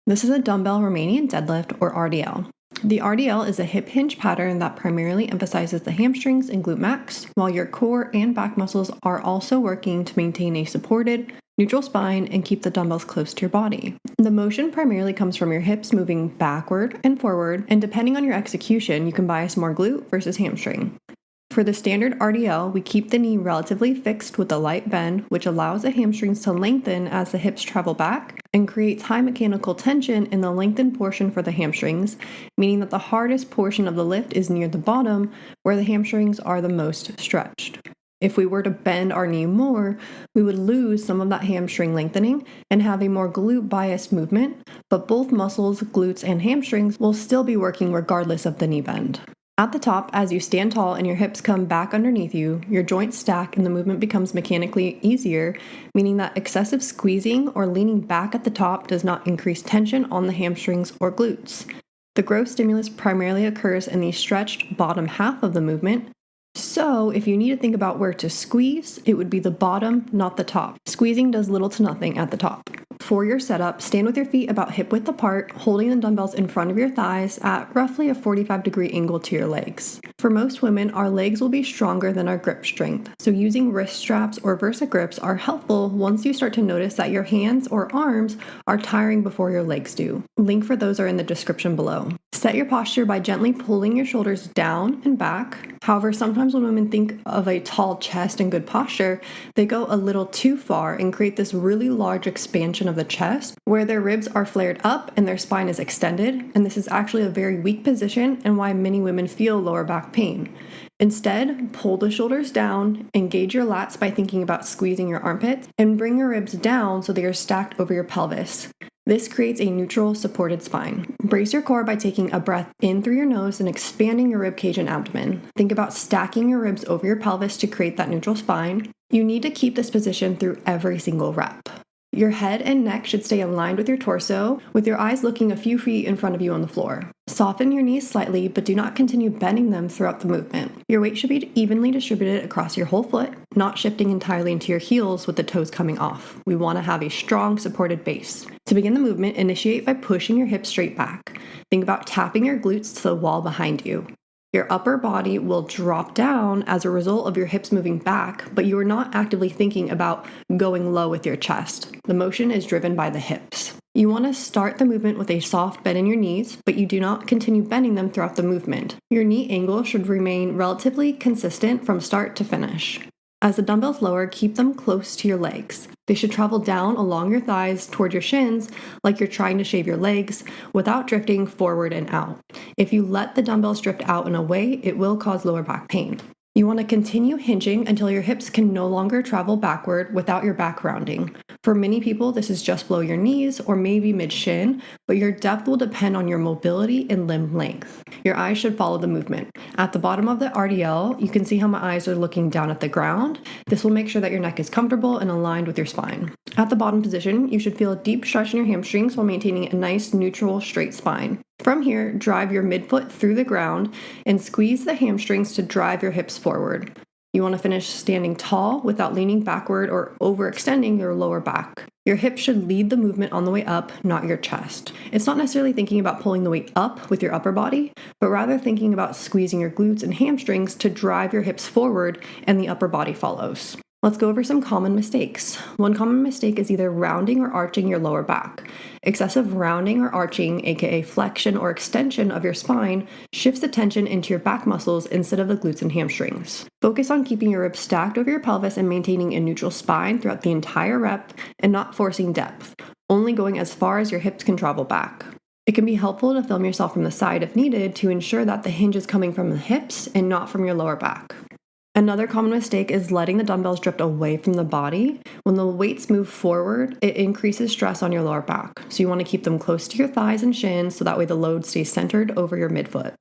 This is a dumbbell Romanian deadlift, or RDL. The RDL is a hip hinge pattern that primarily emphasizes the hamstrings and glute max, while your core and back muscles are also working to maintain a supported, neutral spine and keep the dumbbells close to your body. The motion primarily comes from your hips moving backward and forward, and depending on your execution, you can bias more glute versus hamstring. For the standard RDL, we keep the knee relatively fixed with a light bend, which allows the hamstrings to lengthen as the hips travel back and creates high mechanical tension in the lengthened portion for the hamstrings, meaning that the hardest portion of the lift is near the bottom, where the hamstrings are the most stretched. If we were to bend our knee more, we would lose some of that hamstring lengthening and have a more glute-biased movement, but both muscles, glutes, and hamstrings will still be working regardless of the knee bend. At the top, as you stand tall and your hips come back underneath you, your joints stack and the movement becomes mechanically easier, meaning that excessive squeezing or leaning back at the top does not increase tension on the hamstrings or glutes. The growth stimulus primarily occurs in the stretched bottom half of the movement. So, if you need to think about where to squeeze, it would be the bottom, not the top. Squeezing does little to nothing at the top. For your setup, stand with your feet about hip width apart, holding the dumbbells in front of your thighs at roughly a 45-degree angle to your legs. For most women, our legs will be stronger than our grip strength, so using wrist straps or Versa grips are helpful once you start to notice that your hands or arms are tiring before your legs do. Link for those are in the description below. Set your posture by gently pulling your shoulders down and back. However, sometimes when women think of a tall chest and good posture, they go a little too far and create this really large expansion of the chest where their ribs are flared up and their spine is extended, and this is actually a very weak position and why many women feel lower back pain. Instead, pull the shoulders down, engage your lats by thinking about squeezing your armpits, and bring your ribs down so they are stacked over your pelvis. This creates a neutral, supported spine. Brace your core by taking a breath in through your nose and expanding your rib cage and abdomen. Think about stacking your ribs over your pelvis to create that neutral spine. You need to keep this position through every single rep. Your head and neck should stay aligned with your torso, with your eyes looking a few feet in front of you on the floor. Soften your knees slightly, but do not continue bending them throughout the movement. Your weight should be evenly distributed across your whole foot, not shifting entirely into your heels with the toes coming off. We want to have a strong, supported base. To begin the movement, initiate by pushing your hips straight back. Think about tapping your glutes to the wall behind you. Your upper body will drop down as a result of your hips moving back, but you are not actively thinking about going low with your chest. The motion is driven by the hips. You want to start the movement with a soft bend in your knees, but you do not continue bending them throughout the movement. Your knee angle should remain relatively consistent from start to finish. As the dumbbells lower, keep them close to your legs. They should travel down along your thighs toward your shins like you're trying to shave your legs without drifting forward and out. If you let the dumbbells drift out and away, it will cause lower back pain. You want to continue hinging until your hips can no longer travel backward without your back rounding. For many people, this is just below your knees or maybe mid-shin, but your depth will depend on your mobility and limb length. Your eyes should follow the movement. At the bottom of the RDL, you can see how my eyes are looking down at the ground. This will make sure that your neck is comfortable and aligned with your spine. At the bottom position, you should feel a deep stretch in your hamstrings while maintaining a nice, neutral, straight spine. From here, drive your midfoot through the ground and squeeze the hamstrings to drive your hips forward. You want to finish standing tall without leaning backward or overextending your lower back. Your hips should lead the movement on the way up, not your chest. It's not necessarily thinking about pulling the weight up with your upper body, but rather thinking about squeezing your glutes and hamstrings to drive your hips forward and the upper body follows. Let's go over some common mistakes. One common mistake is either rounding or arching your lower back. Excessive rounding or arching, aka flexion or extension of your spine, shifts the tension into your back muscles instead of the glutes and hamstrings. Focus on keeping your ribs stacked over your pelvis and maintaining a neutral spine throughout the entire rep and not forcing depth, only going as far as your hips can travel back. It can be helpful to film yourself from the side if needed to ensure that the hinge is coming from the hips and not from your lower back. Another common mistake is letting the dumbbells drift away from the body. When the weights move forward, it increases stress on your lower back. So you want to keep them close to your thighs and shins so that way the load stays centered over your midfoot.